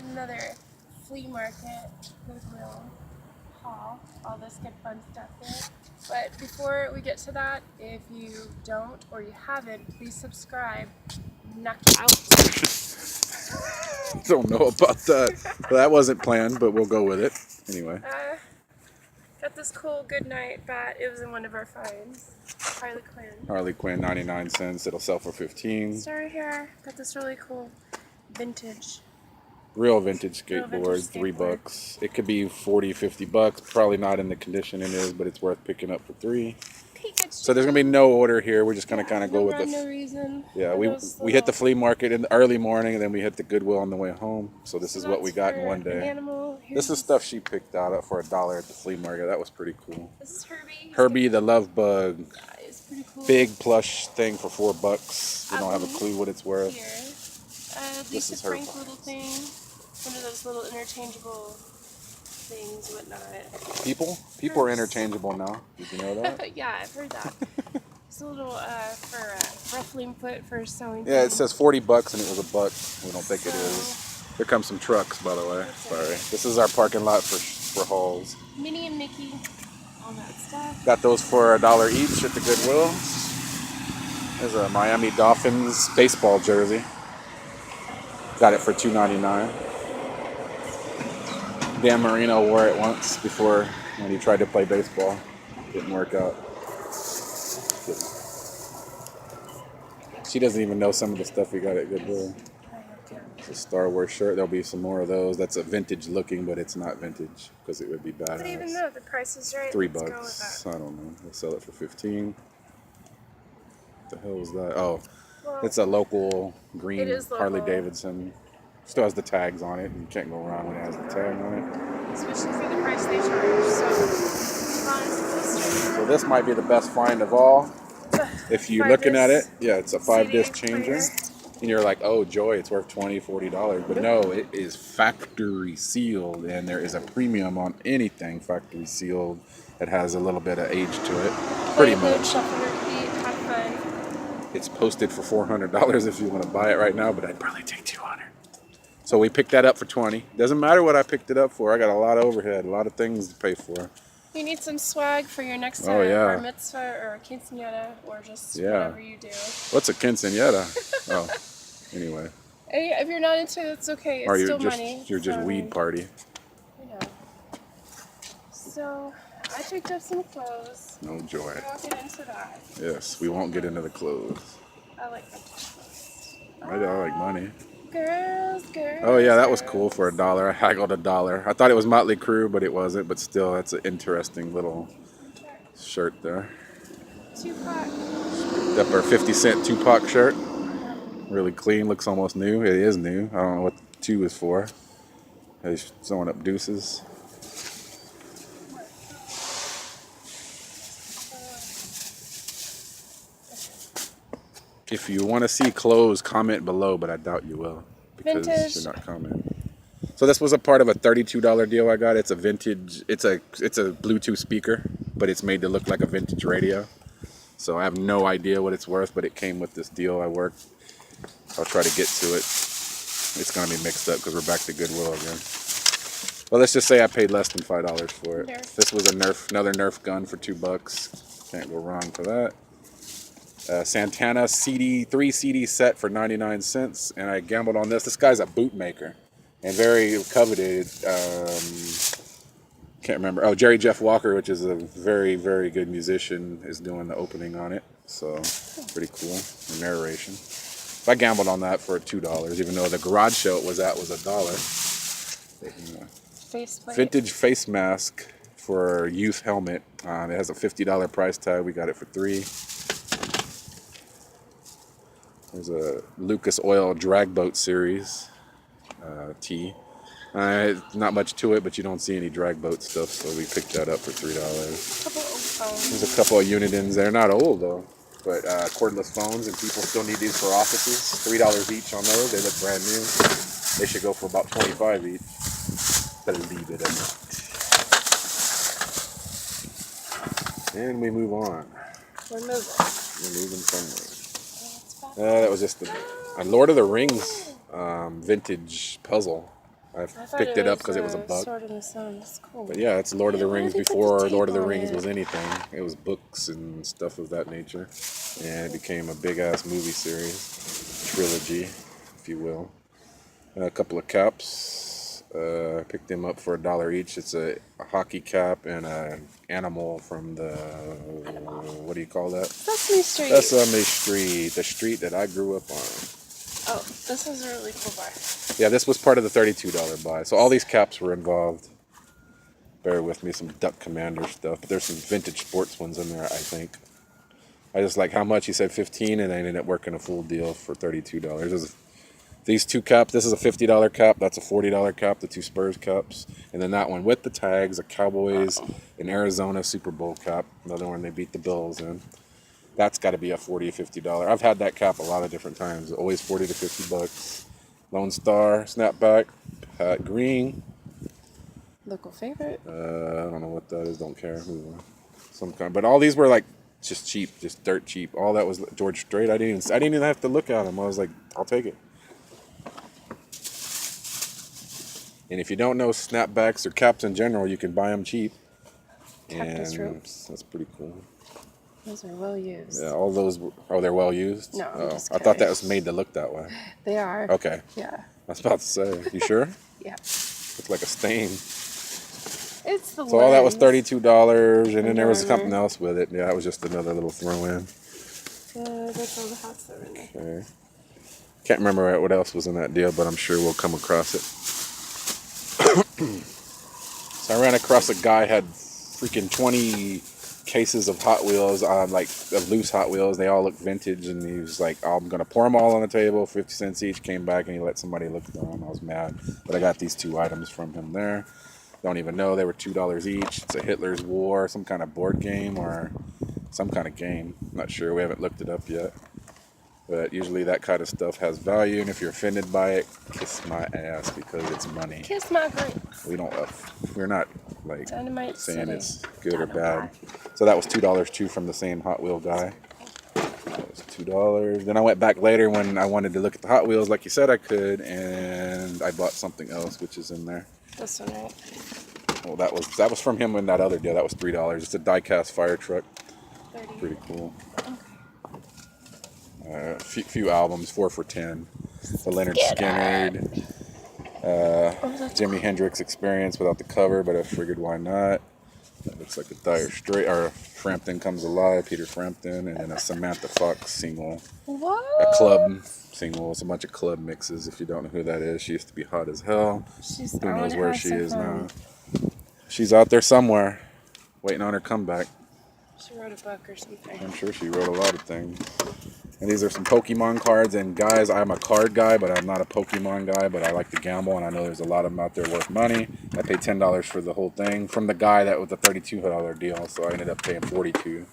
another flea market Goodwill haul. All this good fun stuff there. But before we get to that, if you don't or you haven't, please subscribe. Knock it out. Don't know about that. That wasn't planned, but we'll go with it anyway. Got this cool Goodnight bat. It was in one of our finds. Harley Quinn. Harley Quinn, 99 cents. It'll sell for 15. Started here. Got this really cool vintage. Real vintage skateboard, Real vintage $3. It could be 40, 50 bucks. Probably not in the condition it is, but it's worth picking up for $3. So there's gonna be no order here. We're just gonna kind of go with the. No reason. Yeah, we hit the flea market in the early morning, and then we hit the Goodwill on the way home. So this is what we got in one day. This is stuff she picked out for $1 at the flea market. That was pretty cool. This is Herby. Herby the love bug. It's pretty cool. Big plush thing for $4. We don't have a clue what it's worth. Here. This is Frank little thing. One of those little interchangeable things, whatnot. People are interchangeable now. Did you know that? Yeah, I've heard that. It's a little for ruffling foot for sewing. Yeah, it says $40 and it was $1. We don't think it is. Here come some trucks, by the way. Sorry. This is our parking lot for hauls. Minnie and Mickey, all that stuff. Got those for $1 each at the Goodwill. There's a Miami Dolphins baseball jersey. Got it for $2.99. Dan Marino wore it once before when he tried to play baseball. Didn't work out. She doesn't even know some of the stuff we got at Goodwill. It's a Star Wars shirt. There'll be some more of those. That's a vintage looking, but it's not vintage because it would be badass. I don't even know if the price is right. $3. I don't know. We'll sell it for 15. What the hell is that? Oh, well, it's a local green Harley Davidson. Still has the tags on it, and you can't go wrong when it has the tag on it. Especially for the price they charge. So this might be the best find of all. If you're looking at it, yeah, it's a 5-disc changer. And you're like, oh, joy, it's worth $20, $40. But no, it is factory sealed, and there is a premium on anything factory sealed that has a little bit of age to it. Pretty much. It's posted for $400 if you want to buy it right now, but I'd probably take $200. So we picked that up for $20. Doesn't matter what I picked it up for. I got a lot of overhead, a lot of things to pay for. You need some swag for your next bar mitzvah or quinceañera or just whatever you do. What's a quinceañera? Oh, anyway. If you're not into it, it's okay. It's still money. You're just weed party. I know. So I picked up some clothes. No joy. We won't get into that. Yes, we won't get into the clothes. I like clothes. I like money. Girls. Oh yeah, that was cool for $1. I haggled $1. I thought it was Motley Crue, but it wasn't. But still, that's an interesting little shirt there. Tupac. Up our 50-cent Tupac shirt. Really clean, looks almost new. It is new. I don't know what the 2 is for. He's throwing up deuces. If you want to see clothes, comment below, but I doubt you will because you're not commenting. So this was a part of a $32 deal I got. It's a vintage. It's a Bluetooth speaker, but it's made to look like a vintage radio. So I have no idea what it's worth, but it came with this deal. I'll try to get to it. It's gonna be mixed up because we're back to Goodwill again. Well, let's just say I paid less than $5 for it. This was another Nerf gun for $2. Can't go wrong for that. Santana 3 CD set for 99 cents, and I gambled on this. This guy's a bootmaker and very coveted. Can't remember. Oh, Jerry Jeff Walker, which is a very, very good musician, is doing the opening on it. So pretty cool. The narration. I gambled on that for $2, even though the garage show it was at was $1. But, vintage face mask for a youth helmet. It has a $50 price tag. We got it for $3. There's a Lucas Oil drag boat series tee. Not much to it, but you don't see any drag boat stuff, so we picked that up for $3. There's a couple of Unidens. They're not old though, but cordless phones, and people still need these for offices. $3 each on those. They look brand new. They should go for about $25 each. Believe it or not. And we move on. We're moving somewhere. That was just a Lord of the Rings vintage puzzle. I thought picked it up because it was a a buck. Sword in the Stone. It's cool. But yeah, it's Lord of the Why Rings did they put the before tape Lord of the on Rings it? was anything. It was books and stuff of that nature. And it became a big-ass movie series, trilogy, if you will. A couple of caps. Picked them up for $1 each. It's a hockey cap and an animal from the, what do you call that? Sesame Street. Sesame Street, the street that I grew up on. Oh, this is a really cool bar. Yeah, this was part of the $32 buy. So all these caps were involved. Bear with me, some Duck Commander stuff. But there's some vintage sports ones in there, I think. I just like how much. He said 15, and I ended up working a full deal for $32. These two caps, this is a $50 cap. That's a $40 cap, the two Spurs caps. And then that one with the tags, a Cowboys in Arizona Super Bowl cap. Another one they beat the Bills in. That's got to be a $40 or $50. I've had that cap a lot of different times. Always 40 to 50 bucks. Lone Star, snapback, Pat Green. Local favorite. I don't know what that is. Don't care. Move on. Some kind. But all these were like just cheap, just dirt cheap. All that was George Strait. I didn't even have to look at them. I was like, I'll take it. And if you don't know snapbacks or caps in general, you can buy them cheap. Cactus and ropes. That's pretty cool. Those are well used. Yeah, all those. Oh, they're well used. No, I'm just I thought that kidding. was made to look that way. They are. Okay. Yeah. I was about to say. You sure? Yeah. Looks like a stain. It's the So all that was lens. $32, and then there was Warmer. something else with it. Yeah, it was just another little throw-in. That's all the hats that are in there. Okay. Can't remember what else was in that deal, but I'm sure we'll come across it. So I ran across a guy had freaking 20 cases of Hot Wheels, like of loose Hot Wheels. They all look vintage, and he was like, I'm gonna pour them all on the table, 50 cents each. Came back and he let somebody look at them. I was mad, but I got these two items from him there. Don't even know, they were $2 each. It's a Hitler's War, some kind of board game or some kind of game. Not sure, we haven't looked it up yet. But usually that kind of stuff has value, and if you're offended by it, kiss my ass because it's money. Kiss my grapes. We're not like Dynamite saying City. it's good or bad. So that was $2 too from the same Hot Wheel guy. That was $2. Then I went back later when I wanted to look at the Hot Wheels, like you said I could, and I bought something else, which is in there. This one, right? Well, that was from him in that other deal. That was $3. It's a die-cast fire truck. 30. Pretty cool. Few albums, 4 for $10. The Leonard Skinner, Jimi Hendrix Experience without the cover, but I figured why not. That looks like a Dire Straits, or Frampton Comes Alive, Peter Frampton, and then a Samantha Fox single. What? A club single. It's a bunch of club mixes. If you don't know who that is, she used to be hot as hell. Who knows where she is now? She's out there somewhere, waiting on her comeback. She wrote a book or something. I'm sure she wrote a lot of things. And these are some Pokemon cards. And guys, I'm a card guy, but I'm not a Pokemon guy. But I like to gamble, and I know there's a lot of them out there worth money. I paid $10 for the whole thing from the guy that was a $32 deal. So I ended up paying $42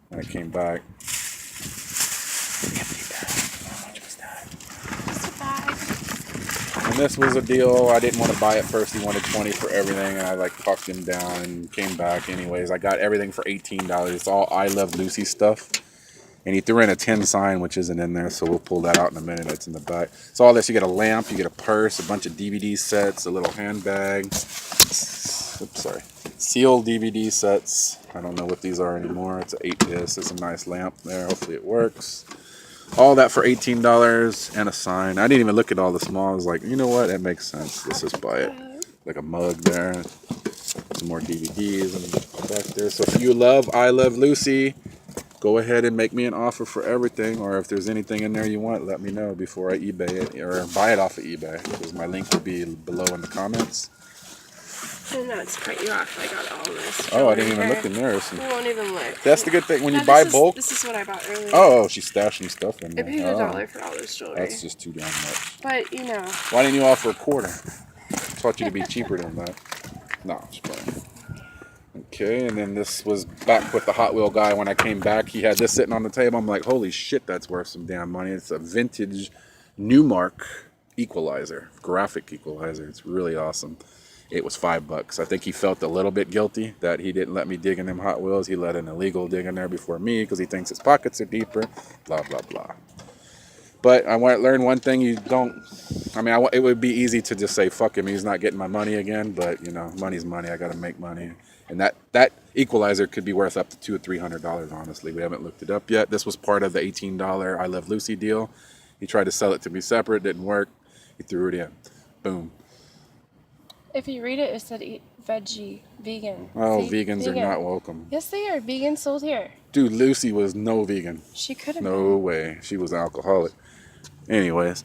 when I came back. How much was that? Just a bag. And this was a deal. I didn't want to buy it first. He wanted $20 for everything, and I like talked him down and came back anyways. I got everything for $18. It's all I Love Lucy stuff. And he threw in a 10 sign, which isn't in there, so we'll pull that out in a minute. It's in the back. So all this, you get a lamp, you get a purse, a bunch of DVD sets, a little handbag. Oops, sorry. Sealed DVD sets. I don't know what these are anymore. It's an 8-disc. It's a nice lamp there. Hopefully it works. All that for $18 and a sign. I didn't even look at all the small. I was like, you know what? That makes sense. Let's just buy it. Like a mug there. Some more DVDs and back there. So if you love I Love Lucy, go ahead and make me an offer for everything, or if there's anything in there you want, let me know before I eBay it or buy it off of eBay, because my link will be below in the comments. And not to cut you off, I got all this. Oh, I didn't even look in there. You won't even look. That's the good thing when you No, buy this bulk. This is what I bought earlier. Oh, she's stashing stuff in I there. paid $1 for all this jewelry. That's just too damn much. But, you know. Why didn't you offer a quarter? I taught you to be cheaper than that. No, just playing. Okay, and then this was back with the Hot Wheel guy. When I came back, he had this sitting on the table. I'm like, holy shit, that's worth some damn money. It's a vintage Newmark equalizer, graphic equalizer. It's really awesome. It was $5. I think he felt a little bit guilty that he didn't let me dig in them Hot Wheels. He let an illegal dig in there before me because he thinks his pockets are deeper, blah, blah, blah. But I want to learn one thing. You don't. I mean, it would be easy to just say fuck him. He's not getting my money again. But you know, money's money. I got to make money. And that equalizer could be worth up to $200 or $300. Honestly, we haven't looked it up yet. This was part of the $18 I Love Lucy deal. He tried to sell it to me separate. Didn't work. He threw it in. Boom. If you read it, it said eat veggie, vegan. Oh, See? vegans vegan. are not welcome. Yes, they are. Vegan sold here. Dude, Lucy was no vegan. She could have No way. She was an alcoholic. Anyways.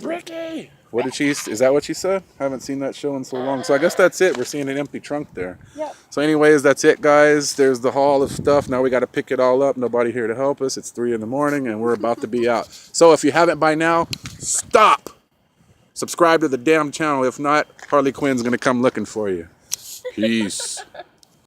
Ricky! What did she, is that what she said? I haven't seen that show in so long. So I guess that's it. We're seeing an empty trunk there. Yep. So anyways, that's it, guys. There's the haul of stuff. Now we got to pick it all up. Nobody here to help us. It's 3 in the morning and we're about to be out. So if you haven't by now, stop. Subscribe to the damn channel. If not, Harley Quinn's going to come looking for you. Peace.